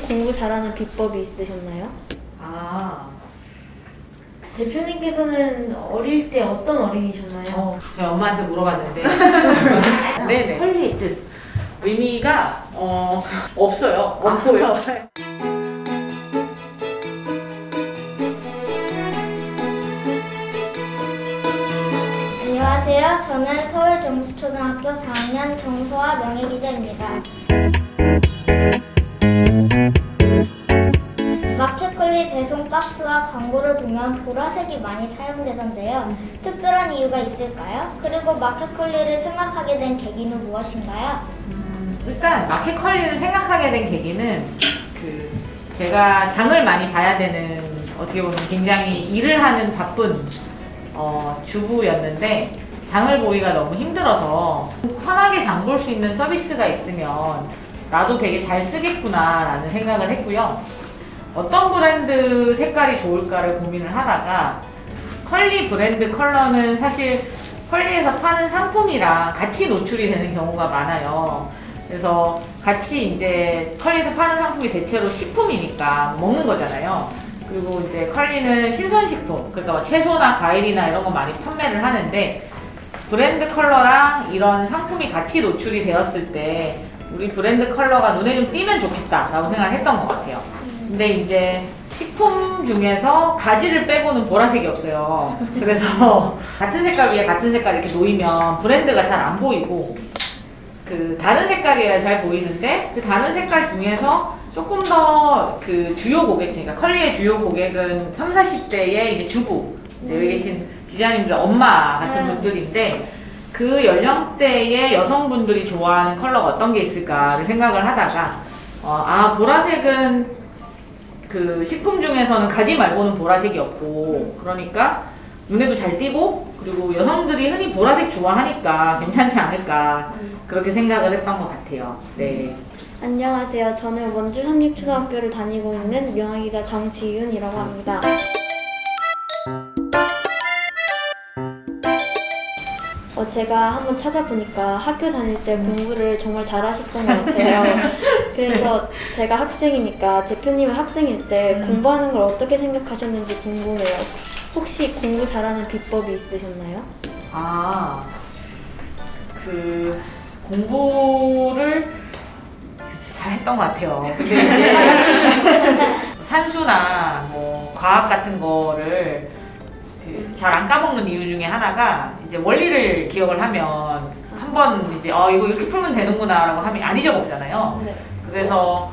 공부 잘하는 비법이 있으셨나요? 대표님께서는 어릴 때 어떤 어린이셨나요? 제가 엄마한테 물어봤는데 네네. 퀄리 뜻. 의미가 없어요. 없고요. 안녕하세요. 저는 서울정수초등학교 4학년 정소아 명예기자입니다. 마켓컬리 배송 박스와 광고를 보면 보라색이 많이 사용되던데요. 특별한 이유가 있을까요? 그리고 마켓컬리를 생각하게 된 계기는 무엇인가요? 일단 마켓컬리를 생각하게 된 계기는 제가 장을 많이 봐야 되는, 어떻게 보면 굉장히 일을 하는 바쁜 주부였는데, 장을 보기가 너무 힘들어서 편하게 장 볼 수 있는 서비스가 있으면 나도 되게 잘 쓰겠구나 라는 생각을 했고요. 어떤 브랜드 색깔이 좋을까를 고민을 하다가 컬리 브랜드 컬러는 사실 컬리에서 파는 상품이랑 같이 노출이 되는 경우가 많아요. 그래서 같이 이제 컬리에서 파는 상품이 대체로 식품이니까 먹는 거잖아요. 그리고 이제 컬리는 신선식품, 그러니까 뭐 채소나 과일이나 이런 거 많이 판매를 하는데, 브랜드 컬러랑 이런 상품이 같이 노출이 되었을 때 우리 브랜드 컬러가 눈에 좀 띄면 좋겠다라고 생각을 했던 것 같아요. 근데 이제 식품 중에서 가지를 빼고는 보라색이 없어요. 그래서 같은 색깔 위에 같은 색깔 이렇게 놓이면 브랜드가 잘 안 보이고, 다른 색깔이어야 잘 보이는데, 다른 색깔 중에서 조금 더 주요 고객, 그러니까 컬리의 주요 고객은 30, 40대의 이제 주부, 여기 계신 기자님들 엄마 같은 분들인데, 그 연령대의 여성분들이 좋아하는 컬러가 어떤 게 있을까를 생각을 하다가, 보라색은 식품 중에서는 가지 말고는 보라색이 없고, 그러니까 눈에도 잘 띄고, 그리고 여성들이 흔히 보라색 좋아하니까 괜찮지 않을까, 그렇게 생각을 했던 것 같아요. 네. 안녕하세요. 저는 원주 상립초등학교를 다니고 있는 명예기자 정지윤이라고 합니다. 제가 한번 찾아보니까 학교 다닐 때 공부를 정말 잘하셨던 것 같아요. 그래서 제가 학생이니까 대표님은 학생일 때 공부하는 걸 어떻게 생각하셨는지 궁금해요. 혹시 공부 잘하는 비법이 있으셨나요? 공부를 잘했던 것 같아요. 근데 이제 산수나 뭐 과학 같은 거를 잘 안 까먹는 이유 중에 하나가, 이제 원리를 기억을 하면 한번 이제 이거 이렇게 풀면 되는구나 라고 하면 안 잊어먹잖아요. 네. 그래서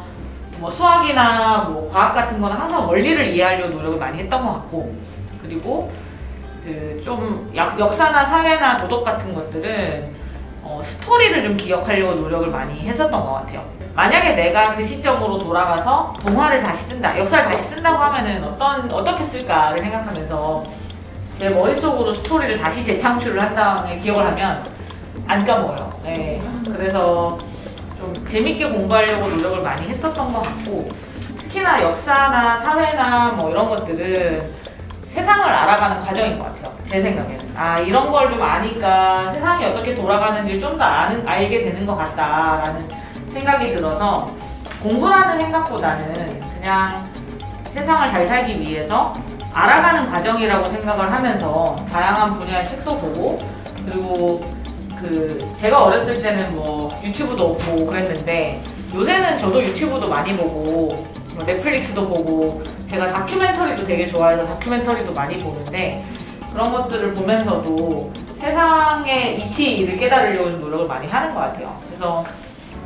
뭐 수학이나 뭐 과학 같은 거는 항상 원리를 이해하려고 노력을 많이 했던 것 같고, 그리고 좀 역사나 사회나 도덕 같은 것들은 스토리를 좀 기억하려고 노력을 많이 했었던 것 같아요. 만약에 내가 그 시점으로 돌아가서 동화를 다시 쓴다, 역사를 다시 쓴다고 하면은 어떻게 쓸까를 생각하면서 제 머릿속으로 스토리를 다시 재창출을 한 다음에 기억을 하면 안 까먹어요. 네. 그래서 좀 재밌게 공부하려고 노력을 많이 했었던 것 같고, 특히나 역사나 사회나 뭐 이런 것들은 세상을 알아가는 과정인 것 같아요. 제 생각에는. 이런 걸 좀 아니까 세상이 어떻게 돌아가는지 좀 더 알게 되는 것 같다라는 생각이 들어서, 공부라는 생각보다는 그냥 세상을 잘 살기 위해서 알아가는 과정이라고 생각을 하면서 다양한 분야의 책도 보고, 그리고 제가 어렸을 때는 뭐 유튜브도 보고 그랬는데, 요새는 저도 유튜브도 많이 보고 뭐 넷플릭스도 보고, 제가 다큐멘터리도 되게 좋아해서 다큐멘터리도 많이 보는데, 그런 것들을 보면서도 세상의 이치를 깨달으려고 노력을 많이 하는 것 같아요. 그래서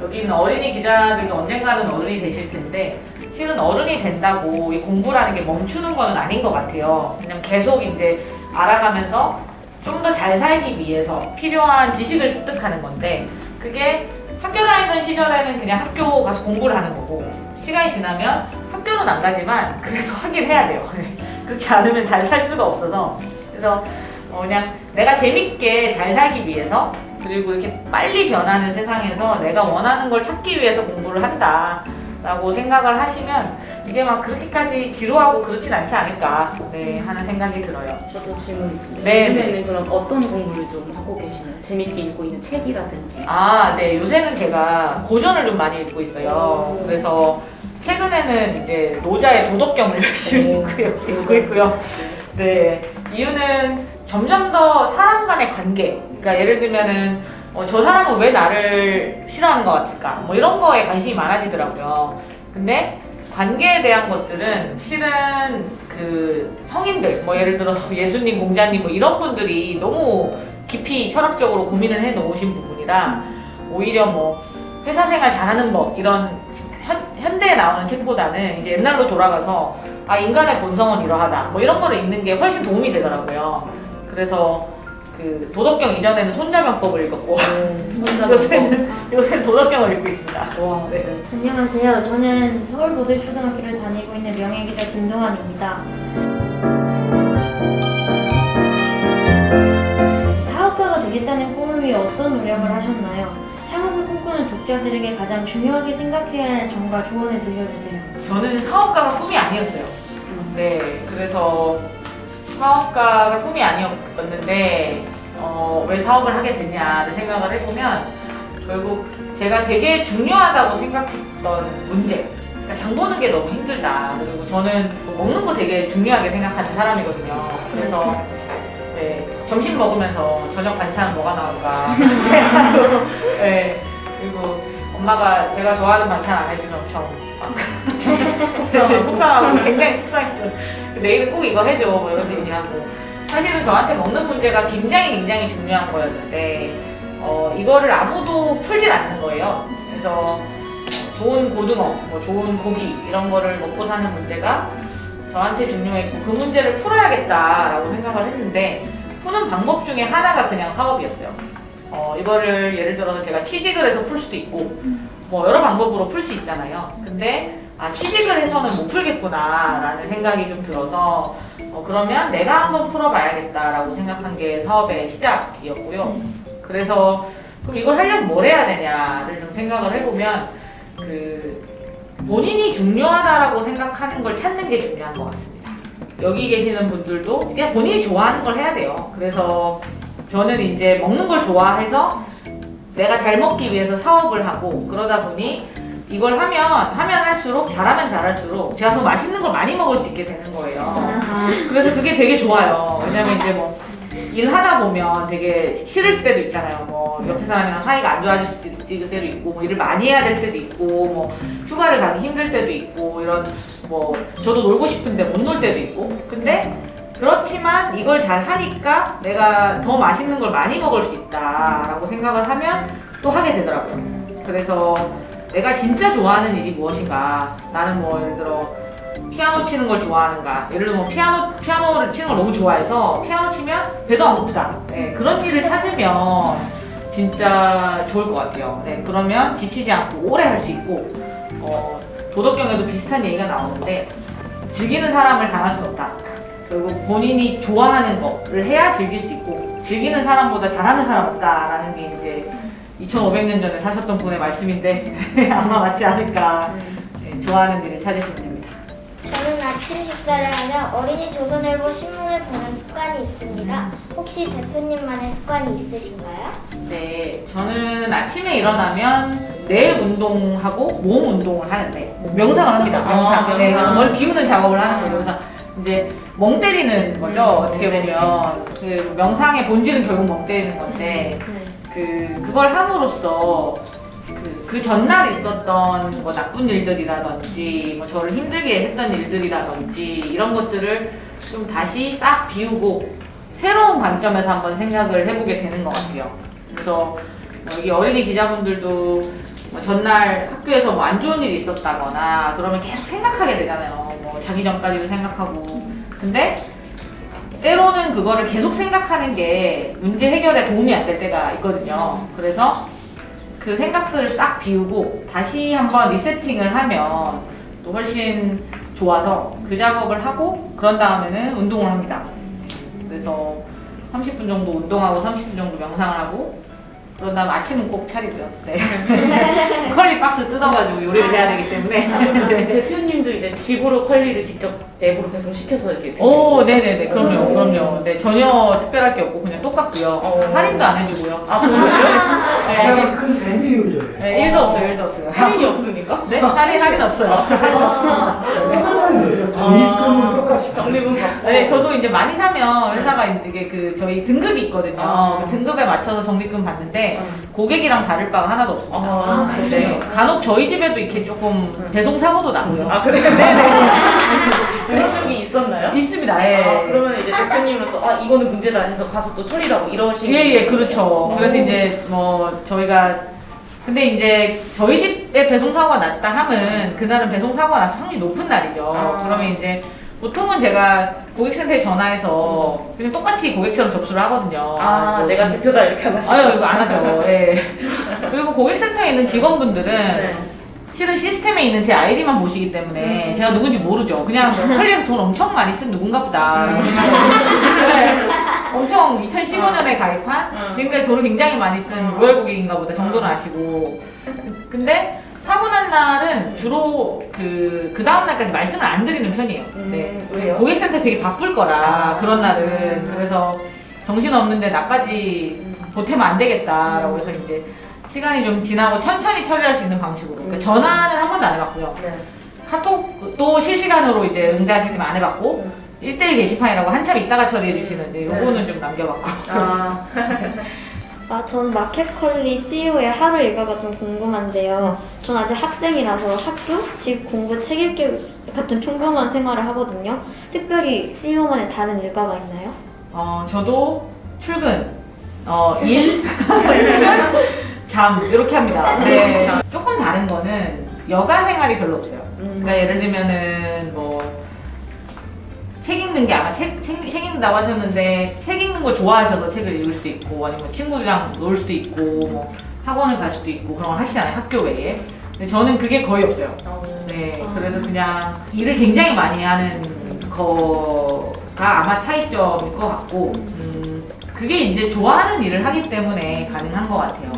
여기는 어린이 기자들이 언젠가는 어른이 되실 텐데, 실은 어른이 된다고 이 공부라는 게 멈추는 거는 아닌 것 같아요. 그냥 계속 이제 알아가면서 좀 더 잘 살기 위해서 필요한 지식을 습득하는 건데, 그게 학교 다니던 시절에는 그냥 학교 가서 공부를 하는 거고, 시간이 지나면 학교는 안 가지만 그래도 하긴 해야 돼요. 그렇지 않으면 잘 살 수가 없어서. 그래서 그냥 내가 재밌게 잘 살기 위해서, 그리고 이렇게 빨리 변하는 세상에서 내가 원하는 걸 찾기 위해서 공부를 한다 라고 생각을 하시면 이게 막 그렇게까지 지루하고 그렇진 않지 않을까 하는 생각이 들어요. 저도 질문 있습니다. 네. 요즘에는 그럼 어떤 공부를 좀 하고 계시나요? 재밌게 읽고 있는 책이라든지. 네. 요새는 제가 고전을 좀 많이 읽고 있어요. 그래서 최근에는 이제 노자의 도덕경을 열심히 읽고 있고요. 네, 이유는 점점 더 사람 간의 관계, 그러니까 예를 들면은 저 사람은 왜 나를 싫어하는 것 같을까? 뭐 이런 거에 관심이 많아지더라고요. 근데 관계에 대한 것들은 실은 그 성인들, 뭐 예를 들어서 예수님, 공자님 뭐 이런 분들이 너무 깊이 철학적으로 고민을 해 놓으신 부분이라 오히려 뭐 회사 생활 잘하는 법 이런 현대에 나오는 책보다는 이제 옛날로 돌아가서 인간의 본성은 이러하다 뭐 이런 거를 읽는 게 훨씬 도움이 되더라고요. 그래서 그 도덕경 이전에는 손자병법을 읽었고 요새는 도덕경을 읽고 있습니다. 와, 네. 안녕하세요. 저는 서울모델초등학교를 다니고 있는 명예기자 김동환입니다. 사업가가 되겠다는 꿈을 위해 어떤 노력을 하셨나요? 창업을 꿈꾸는 독자들에게 가장 중요하게 생각해야 할 점과 조언을 들려주세요. 저는 사업가가 꿈이 아니었어요. 네, 그래서 사업가가 꿈이 아니었는데 왜 사업을 하게 됐냐를 생각을 해보면 결국 제가 되게 중요하다고 생각했던 문제, 그러니까 장 보는 게 너무 힘들다. 그리고 저는 먹는 거 되게 중요하게 생각하는 사람이거든요. 그래서 네, 점심 먹으면서 저녁 반찬 뭐가 나올까 생각하고 네, 그리고 엄마가 제가 좋아하는 반찬 안 해주면 엄청 속상하고 굉장히 속상했죠. 내일은 꼭 이거 해줘 뭐 이런 얘기하고 사실은 저한테 먹는 문제가 굉장히 중요한 거였는데 이거를 아무도 풀질 않는 거예요. 그래서 좋은 고등어, 뭐 좋은 고기 이런 거를 먹고 사는 문제가 저한테 중요했고 그 문제를 풀어야겠다라고 생각을 했는데 푸는 방법 중에 하나가 그냥 사업이었어요. 이거를 예를 들어서 제가 취직을 해서 풀 수도 있고 뭐 여러 방법으로 풀 수 있잖아요. 근데 취직을 해서는 못 풀겠구나 라는 생각이 좀 들어서 그러면 내가 한번 풀어봐야겠다라고 생각한 게 사업의 시작이었고요. 그래서 그럼 이걸 하려면 뭘 해야 되냐를 좀 생각을 해보면 그 본인이 중요하다라고 생각하는 걸 찾는 게 중요한 것 같습니다. 여기 계시는 분들도 그냥 본인이 좋아하는 걸 해야 돼요. 그래서 저는 이제 먹는 걸 좋아해서 내가 잘 먹기 위해서 사업을 하고 그러다 보니 이걸 하면 할수록 잘하면 잘할수록 제가 더 맛있는 걸 많이 먹을 수 있게 되는 거예요. 그래서 그게 되게 좋아요. 왜냐면 이제 뭐 일하다 보면 되게 싫을 때도 있잖아요. 뭐 옆에 사람이랑 사이가 안 좋아질 때도 있고 뭐 일을 많이 해야 될 때도 있고 뭐 휴가를 가기 힘들 때도 있고 이런 뭐 저도 놀고 싶은데 못 놀 때도 있고 근데 그렇지만 이걸 잘 하니까 내가 더 맛있는 걸 많이 먹을 수 있다라고 생각을 하면 또 하게 되더라고요. 그래서 내가 진짜 좋아하는 일이 무엇인가? 나는 뭐 예를 들어 피아노 치는 걸 좋아하는가? 예를 들어 뭐 피아노를 치는 걸 너무 좋아해서 피아노 치면 배도 안 고프다. 네, 그런 일을 찾으면 진짜 좋을 것 같아요. 네, 그러면 지치지 않고 오래 할 수 있고 도덕경에도 비슷한 얘기가 나오는데 즐기는 사람을 당할 수는 없다. 결국 본인이 좋아하는 거를 해야 즐길 수 있고 즐기는 사람보다 잘하는 사람 없다라는 게 이제 2500년 전에 사셨던 분의 말씀인데 아마 맞지 않을까. 네, 좋아하는 일을 찾으시면 됩니다. 저는 아침 식사를 하며 어린이 조선일보 신문을 보는 습관이 있습니다. 혹시 대표님만의 습관이 있으신가요? 네, 저는 아침에 일어나면 뇌 운동하고 몸 운동을 하는데 명상을 합니다. 명상. 네, 머리 비우는 작업을 하는 거예요. 그래서 이제 멍 때리는 거죠. 어떻게 보면 그 명상의 본질은 결국 멍 때리는 건데 그걸 함으로써 그 전날 있었던 뭐 나쁜 일들이라든지 뭐 저를 힘들게 했던 일들이라든지 이런 것들을 좀 다시 싹 비우고 새로운 관점에서 한번 생각을 해보게 되는 것 같아요. 그래서 여기 어린이 기자분들도 뭐 전날 학교에서 뭐 안 좋은 일이 있었다거나 그러면 계속 생각하게 되잖아요. 뭐 자기 전까지도 생각하고. 근데 때로는 그거를 계속 생각하는 게 문제 해결에 도움이 안 될 때가 있거든요. 그래서 그 생각들을 싹 비우고 다시 한번 리세팅을 하면 또 훨씬 좋아서 그 작업을 하고 그런 다음에는 운동을 합니다. 그래서 30분 정도 운동하고 30분 정도 명상을 하고 그런 다음 아침은 꼭 차리고요. 네. 컬리 박스 뜯어가지고 요리를 해야 되기 때문에. 대표님도 이제 집으로 컬리를 직접 앱으로 배송시켜서 이렇게 드시는 오, 거예요? 네네네. 그럼요. 네, 전혀 특별할 게 없고 그냥 똑같고요. 할인도 안 해주고요. 아, 그래요? 네, 큰 뱀이 유저예요. 네, 1도 없어요, 1도 없어요. 할인이 없습니까? 네? 할인 없어요. 똑같은 거죠. 적립금은 똑같이. 적립은 받고. 네, 저도 이제 많이 사면 회사가 이게 그 저희 등급이 있거든요. 아. 그 등급에 맞춰서 적립금 받는데 고객이랑 다를 바가 하나도 없습니다. 아, 네, 그래요? 간혹 저희 집에도 이렇게 조금 배송 사고도 나고요. 아, 그래요? 네네. 그런 적이 있었나요? 있습니다. 예. 아, 그러면 이제 대표님으로서 아 이거는 문제다 해서 가서 또 처리라고 이러시는 예, 그렇죠. 그래서 이제 뭐 저희가 근데 이제 저희 집에 배송 사고가 났다 하면 그날은 배송 사고가 나서 확률이 높은 날이죠. 아. 그러면 이제 보통은 제가 고객센터에 전화해서 그냥 똑같이 고객처럼 접수를 하거든요. 아 내가 대표다 이렇게 하나씩. 아유 이거 안 하죠. 예. 그리고 고객센터에 있는 직원분들은 네. 실은 시스템에 있는 제 아이디만 보시기 때문에 제가 누군지 모르죠. 그냥 컬리에서 돈 엄청 많이 쓴 누군가 보다. 네. 엄청 2015년에 가입한 지금까지 돈을 굉장히 많이 쓴 로열 고객인가 보다 정도는 아시고. 근데 사고 난 날은 주로 그 다음 날까지 말씀을 안 드리는 편이에요. 네. 왜요? 고객센터 되게 바쁠 거라 그런 날은. 그래서 정신 없는데 나까지 보태면 안 되겠다라고 해서 이제 시간이 좀 지나고 천천히 처리할 수 있는 방식으로. 그러니까 전화는 한 번도 안 해봤고요. 네. 카톡도 실시간으로 이제 응대하시면 안 해봤고 1대1 게시판이라고 한참 있다가 처리해 주시는데 요거는 좀 남겨봤고. 아, 전 마켓컬리 CEO의 하루 일과가 좀 궁금한데요. 전 아직 학생이라서 학교, 집, 공부, 책 읽기 같은 평범한 생활을 하거든요. 특별히 CEO만의 다른 일과가 있나요? 저도 출근, 일, 잠 이렇게 합니다. 네. 조금 다른 거는 여가 생활이 별로 없어요. 그러니까 예를 들면은 뭐 책 읽는 게 아마 책 읽는다고 하셨는데 책 읽는 걸 좋아하셔서 책을 읽을 수도 있고 아니면 친구들이랑 놀 수도 있고 뭐 학원을 갈 수도 있고 그런 걸 하시잖아요. 학교 외에. 근데 저는 그게 거의 없어요. 네, 그래서 그냥 일을 굉장히 많이 하는 거가 아마 차이점일 것 같고 그게 이제 좋아하는 일을 하기 때문에 가능한 것 같아요.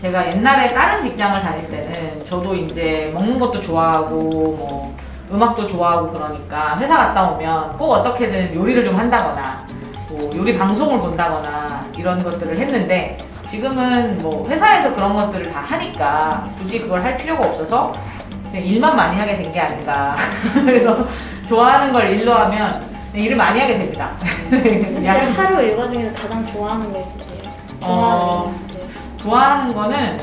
제가 옛날에 다른 직장을 다닐 때는 저도 이제 먹는 것도 좋아하고 뭐 음악도 좋아하고 그러니까 회사 갔다 오면 꼭 어떻게든 요리를 좀 한다거나 뭐 요리 방송을 본다거나 이런 것들을 했는데 지금은 뭐 회사에서 그런 것들을 다 하니까 굳이 그걸 할 필요가 없어서 그냥 일만 많이 하게 된 게 아닌가. 그래서 좋아하는 걸 일로 하면 일을 많이 하게 됩니다. 그냥 하루 일과 중에서 가장 좋아하는 게 있으세요? 좋아하는 거는